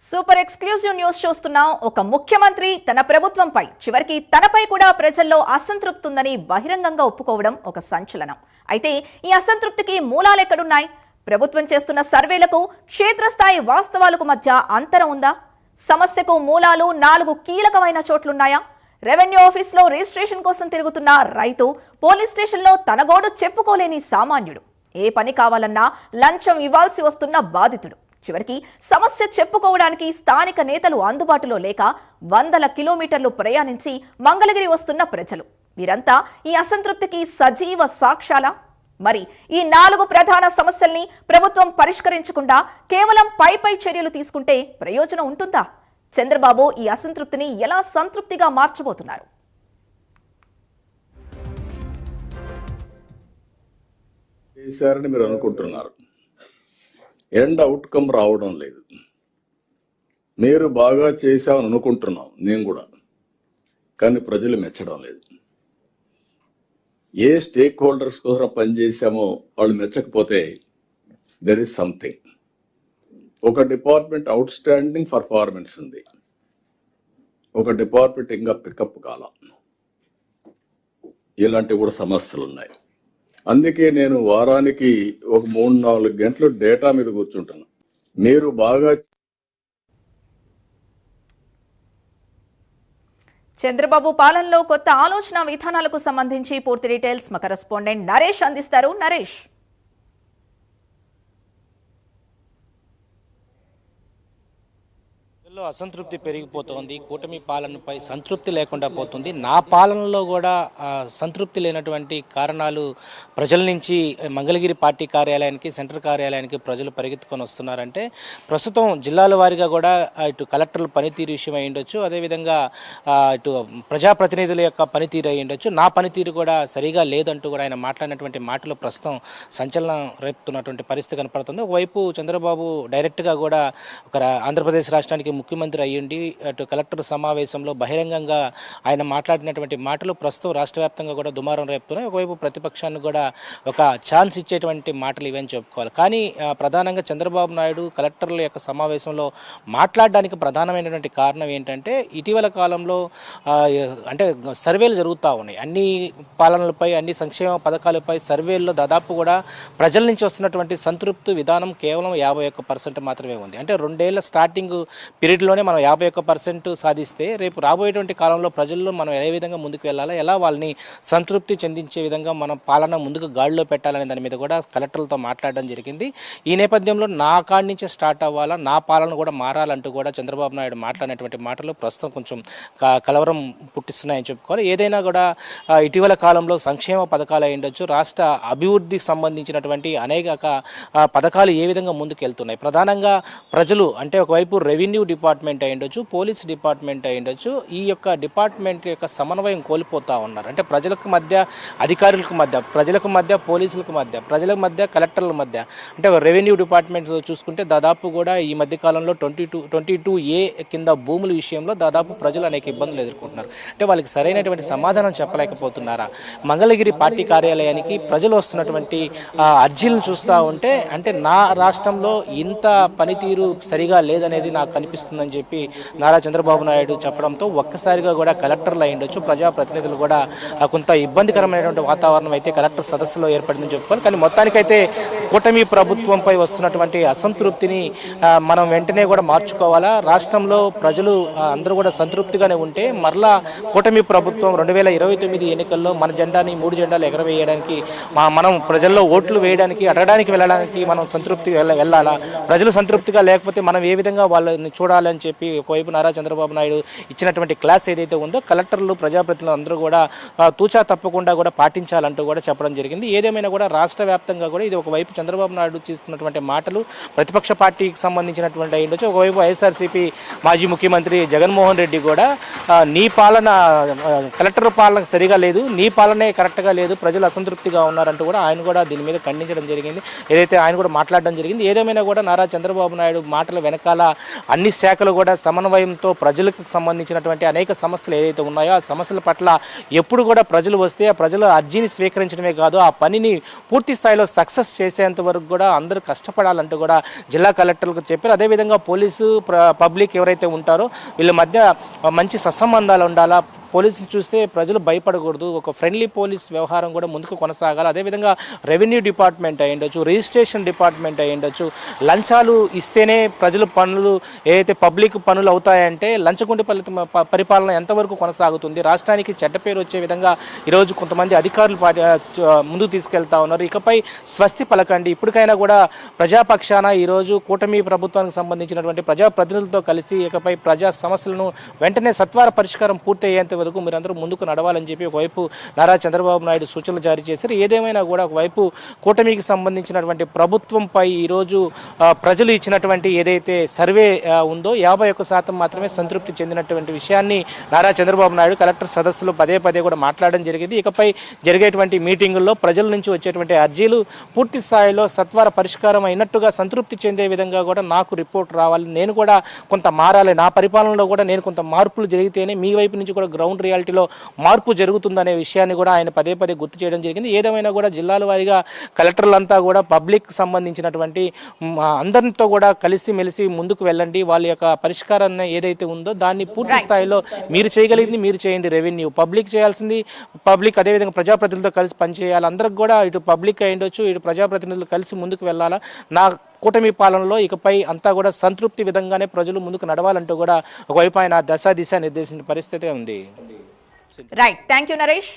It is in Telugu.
సూపర్ ఎక్స్క్లూజివ్ న్యూస్ చూస్తున్నాం. ఒక ముఖ్యమంత్రి తన ప్రభుత్వంపై చివరికి తనపై కూడా ప్రజల్లో అసంతృప్తి ఉందని బహిరంగంగా ఒప్పుకోవడం ఒక సంచలనం. అయితే ఈ అసంతృప్తికి మూలాలు ఎక్కడున్నాయి? ప్రభుత్వం చేస్తున్న సర్వేలకు క్షేత్రస్థాయి వాస్తవాలకు మధ్య అంతరం ఉందా? సమస్యకు మూలాలు 4 కీలకమైన చోట్లున్నాయా? రెవెన్యూ ఆఫీస్లో రిజిస్ట్రేషన్ కోసం తిరుగుతున్న రైతు, పోలీస్ స్టేషన్లో తన గోడు చెప్పుకోలేని సామాన్యుడు, ఏ పని కావాలన్నా లంచం ఇవ్వాల్సి వస్తున్న బాధితుడు, చివరికి సమస్య చెప్పుకోవడానికి స్థానిక నేతలు అందుబాటులో లేక వందల కిలోమీటర్లు ప్రయాణించి మంగళగిరి వస్తున్న ప్రజలు, వీరంతా ఈ అసంతృప్తికి సజీవ సాక్ష్యాలా? మరి ఈ 4 ప్రధాన సమస్యల్ని ప్రభుత్వం పరిష్కరించకుండా కేవలం పై చర్యలు తీసుకుంటే ప్రయోజనం ఉంటుందా? చంద్రబాబు ఈ అసంతృప్తిని ఎలా సంతృప్తిగా మార్చబోతున్నారు? చేశారని మీరు అనుకుంటున్నారు. ఎండ్ అవుట్కమ్ రావడం లేదు. మీరు బాగా చేశామని అనుకుంటున్నాం, నేను కూడా, కానీ ప్రజలు మెచ్చడం లేదు. ఏ స్టేక్ హోల్డర్స్ కోసం పనిచేశామో వాళ్ళు మెచ్చకపోతే దెర్ ఇస్ సంథింగ్. ఒక డిపార్ట్మెంట్ అవుట్ స్టాండింగ్ పర్ఫార్మెన్స్ ఉంది, ఒక డిపార్ట్మెంట్ ఇంకా పికప్ కాల. ఇలాంటివి కూడా సమస్యలు ఉన్నాయి. అందుకే నేను వారానికి ఒక 3-4 గంటలు డేటా మీద కూర్చుంటాను. మీరు బాగా చంద్రబాబు పాలనలో కొత్త ఆలోచన విధానాలకు సంబంధించి పూర్తి డీటెయిల్స్ మా కరెస్పాండెంట్ నరేష్ అందిస్తారు. నరేష్, అసంతృప్తి పెరిగిపోతోంది. కూటమి పాలనపై సంతృప్తి లేకుండా పోతుంది. నా పాలనలో కూడా సంతృప్తి లేనటువంటి కారణాలు ప్రజల నుంచి మంగళగిరి పార్టీ కార్యాలయానికి, సెంట్రల్ కార్యాలయానికి ప్రజలు పరిగెత్తుకొని వస్తున్నారంటే ప్రస్తుతం జిల్లాల వారీగా కూడా ఇటు కలెక్టర్ల పనితీరు విషయం అయి ఉండొచ్చు, అదేవిధంగా ఇటు ప్రజాప్రతినిధుల యొక్క పనితీరు అయి ఉండొచ్చు, నా పనితీరు కూడా సరిగా లేదంటూ కూడా ఆయన మాట్లాడినటువంటి మాటలు ప్రస్తుతం సంచలనం రేపుతున్నటువంటి పరిస్థితి కనపడుతుంది. ఒకవైపు చంద్రబాబు డైరెక్ట్గా కూడా ఒక ఆంధ్రప్రదేశ్ రాష్ట్రానికి ముఖ్యమంత్రి అయ్యుండి అటు కలెక్టర్ సమావేశంలో బహిరంగంగా ఆయన మాట్లాడినటువంటి మాటలు ప్రస్తుతం రాష్ట్ర వ్యాప్తంగా కూడా దుమారం రేపుతున్నాయి. ఒకవైపు ప్రతిపక్షానికి కూడా ఒక ఛాన్స్ ఇచ్చేటువంటి మాటలు ఇవని చెప్పుకోవాలి. కానీ ప్రధానంగా చంద్రబాబు నాయుడు కలెక్టర్ల యొక్క సమావేశంలో మాట్లాడడానికి ప్రధానమైనటువంటి కారణం ఏంటంటే ఇటీవల కాలంలో అంటే సర్వేలు జరుగుతూ ఉన్నాయి. అన్ని పాలనలపై, అన్ని సంక్షేమ పథకాలపై సర్వేల్లో దాదాపు కూడా ప్రజల నుంచి వస్తున్నటువంటి సంతృప్తి విధానం కేవలం 51% మాత్రమే ఉంది. అంటే 2 ఏళ్ల స్టార్టింగ్ పీరియడ్లోనే మనం 51% సాధిస్తే రేపు రాబోయేటువంటి కాలంలో ప్రజల్లో మనం ఏ విధంగా ముందుకు వెళ్ళాలా, ఎలా వాళ్ళని సంతృప్తి చెందించే విధంగా మనం పాలన ముందుకు గాడిలో పెట్టాలనే దాని మీద కూడా కలెక్టర్లతో మాట్లాడడం జరిగింది. ఈ నేపథ్యంలో నా కాడి నుంచే స్టార్ట్ అవ్వాలా, నా పాలన కూడా మారాలంటూ కూడా చంద్రబాబు నాయుడు మాట్లాడినటువంటి మాటలు ప్రస్తుతం కొంచెం కలవరం పుట్టిస్తున్నాయని చెప్పుకోవాలి. ఏదైనా కూడా ఇటీవల కాలంలో సంక్షేమ పథకాలు అయి ఉండొచ్చు, రాష్ట్ర అభివృద్ధికి సంబంధించినటువంటి అనేక పథకాలు ఏ విధంగా ముందుకు వెళ్తున్నాయి. ప్రధానంగా ప్రజలు అంటే ఒకవైపు రెవెన్యూ డిపార్ట్మెంట్ అయి ఉండొచ్చు, పోలీస్ డిపార్ట్మెంట్ అయి ఉండొచ్చు, ఈ యొక్క డిపార్ట్మెంట్ యొక్క సమన్వయం కోల్పోతూ ఉన్నారు. అంటే ప్రజలకు మధ్య, అధికారులకు మధ్య, ప్రజలకు మధ్య, పోలీసులకు మధ్య, ప్రజల మధ్య, కలెక్టర్ల మధ్య, అంటే రెవెన్యూ డిపార్ట్మెంట్ చూసుకుంటే దాదాపు కూడా ఈ మధ్య కాలంలో 22A కింద భూముల విషయంలో దాదాపు ప్రజలు అనేక ఇబ్బందులు ఎదుర్కొంటున్నారు. అంటే వాళ్ళకి సరైనటువంటి సమాధానం చెప్పలేకపోతున్నారా? మంగళగిరి పార్టీ కార్యాలయానికి ప్రజలు వస్తున్నటువంటి అర్జీలను చూస్తూ ఉంటే అంటే నా రాష్ట్రంలో ఇంత పనితీరు సరిగా లేదనేది నాకు కనిపిస్తుందని చెప్పి నారా చంద్రబాబు నాయుడు చెప్పడంతో ఒక్కసారిగా కూడా కలెక్టర్లు అయి ఉండొచ్చు, ప్రజాప్రతినిధులు కూడా కొంత ఇబ్బందికరమైనటువంటి వాతావరణం అయితే కలెక్టర్ సదస్సులో ఏర్పడిందని చెప్పుకోవాలి. కానీ మొత్తానికైతే కూటమి ప్రభుత్వంపై వస్తున్నటువంటి అసంతృప్తిని మనం వెంటనే కూడా మార్చుకోవాలా. రాష్ట్రంలో ప్రజలు అందరూ కూడా సంతృప్తిగానే ఉంటే మరలా కూటమి ప్రభుత్వం 2029 ఎన్నికల్లో మన జెండాని 3 జెండాలు ఎగరవేయడానికి, మనం ప్రజల్లో ఓట్లు వేయడానికి, అడగడానికి వెళ్ళడానికి మనం సంతృప్తి వెళ్ళాలా. ప్రజలు సంతృప్తిగా లేకపోతే మనం ఏ విధంగా వాళ్ళని చూడాలని చెప్పి ఒకవైపు నారా చంద్రబాబు నాయుడు ఇచ్చినటువంటి క్లాస్ ఏదైతే ఉందో కలెక్టర్లు, ప్రజాప్రతినిధులు అందరూ కూడా తూచా తప్పకుండా కూడా పాటించాలంటూ కూడా చెప్పడం జరిగింది. ఏదేమైనా కూడా రాష్ట్ర వ్యాప్తంగా కూడా ఇది ఒకవైపు చంద్రబాబు నాయుడు తీసుకున్నటువంటి మాటలు ప్రతిపక్ష పార్టీకి సంబంధించినటువంటి అయి ఉండొచ్చు. ఒకవైపు వైఎస్ఆర్సీపీ మాజీ ముఖ్యమంత్రి జగన్మోహన్ రెడ్డి కూడా నీ పాలన, కలెక్టర్ పాలన సరిగా లేదు, నీ పాలనే కరెక్ట్గా లేదు, ప్రజలు అసంతృప్తిగా ఉన్నారంటూ కూడా ఆయన కూడా దీని మీద ఖండించడం జరిగింది. ఏదైతే ఆయన కూడా మాట్లాడడం జరిగింది. ఏదేమైనా కూడా నారా చంద్రబాబు నాయుడు మాటల వెనకాల అన్ని శాఖలు కూడా సమన్వయంతో ప్రజలకు సంబంధించినటువంటి అనేక సమస్యలు ఏదైతే ఉన్నాయో ఆ సమస్యల పట్ల ఎప్పుడు కూడా ప్రజలు వస్తే ఆ ప్రజల అర్జీని స్వీకరించడమే కాదు ఆ పనిని పూర్తి స్థాయిలో సక్సెస్ చేసేంత వరకు కూడా అందరూ కష్టపడాలంటూ కూడా జిల్లా కలెక్టర్లకు చెప్పారు. అదేవిధంగా పోలీసు పబ్లిక్ ఎవరైతే ఉంటారో వీళ్ళ మధ్య మంచి సత్సంబంధాలు ఉండాలా, పోలీసుని చూస్తే ప్రజలు భయపడకూడదు, ఒక ఫ్రెండ్లీ పోలీస్ వ్యవహారం కూడా ముందుకు కొనసాగాలి. అదేవిధంగా రెవెన్యూ డిపార్ట్మెంట్ అయ్యుండొచ్చు, రిజిస్ట్రేషన్ డిపార్ట్మెంట్ అయ్యుండొచ్చు, లంచాలు ఇస్తేనే ప్రజలు పనులు ఏదైతే పబ్లిక్ పనులు అవుతాయంటే లంచగొండి పరిపాలన ఎంతవరకు కొనసాగుతుంది, రాష్ట్రానికి చెడ్డ పేరు వచ్చే విధంగా ఈరోజు కొంతమంది అధికారులు ముందుకు తీసుకెళ్తా ఉన్నారు. ఇకపై స్వస్తి పలకండి, ఇప్పటికైనా కూడా ప్రజాపక్షాన ఈరోజు కూటమి ప్రభుత్వానికి సంబంధించినటువంటి ప్రజాప్రతినిధులతో కలిసి ఇకపై ప్రజా సమస్యలను వెంటనే సత్వర పరిష్కారం పూర్తయ్యేంత వరకు మీరందరూ ముందుకు నడవాలని చెప్పి ఒకవైపు నారా చంద్రబాబు నాయుడు సూచనలు జారీ చేశారు. ఏదేమైనా కూడా ఒకవైపు కూటమికి సంబంధించినటువంటి ప్రభుత్వంపై ఈరోజు ప్రజలు ఇచ్చినటువంటి ఏదైతే సర్వే ఉందో 51% మాత్రమే సంతృప్తి చెందినటువంటి విషయాన్ని నారా చంద్రబాబు నాయుడు కలెక్టర్ సదస్సులో పదే కూడా మాట్లాడడం జరిగింది. ఇకపై జరిగేటువంటి మీటింగుల్లో ప్రజల నుంచి వచ్చేటువంటి అర్జీలు పూర్తి స్థాయిలో సత్వర పరిష్కారం అయినట్టుగా సంతృప్తి చెందే విధంగా కూడా నాకు రిపోర్ట్ రావాలి, నేను కూడా కొంత మారాలి, నా పరిపాలనలో కూడా నేను కొంత మార్పులు జరిగితేనే మీ వైపు నుంచి కూడా గ్రౌండ్ రియాలిటీలో మార్పు జరుగుతుందనే విషయాన్ని కూడా ఆయన పదే గుర్తు చేయడం జరిగింది. ఏదేమైనా కూడా జిల్లాల వారీగా కలెక్టర్లంతా కూడా పబ్లిక్ సంబంధించినటువంటి అందరితో కూడా కలిసి మెలిసి ముందుకు వెళ్ళండి, వాళ్ళ యొక్క పరిష్కారాన్ని ఏదైతే ఉందో దాన్ని పూర్తి స్థాయిలో మీరు చేయగలిగింది మీరు చేయండి, రెవెన్యూ పబ్లిక్ చేయాల్సింది పబ్లిక్, అదేవిధంగా ప్రజాప్రతినిధులతో కలిసి పనిచేయాలి. అందరికి కూడా ఇటు పబ్లిక్ అయ్యుండొచ్చు ఇటు ప్రజాప్రతినిధులు కలిసి ముందుకు వెళ్ళాలా. నా కూటమి పాలనలో ఇకపై అంతా కూడా సంతృప్తి విధంగానే ప్రజలు ముందుకు నడవాలంటూ కూడా ఒకవైపు ఆయన దిశ నిర్దేశించిన పరిస్థితి ఉంది. Right, thank you Naresh.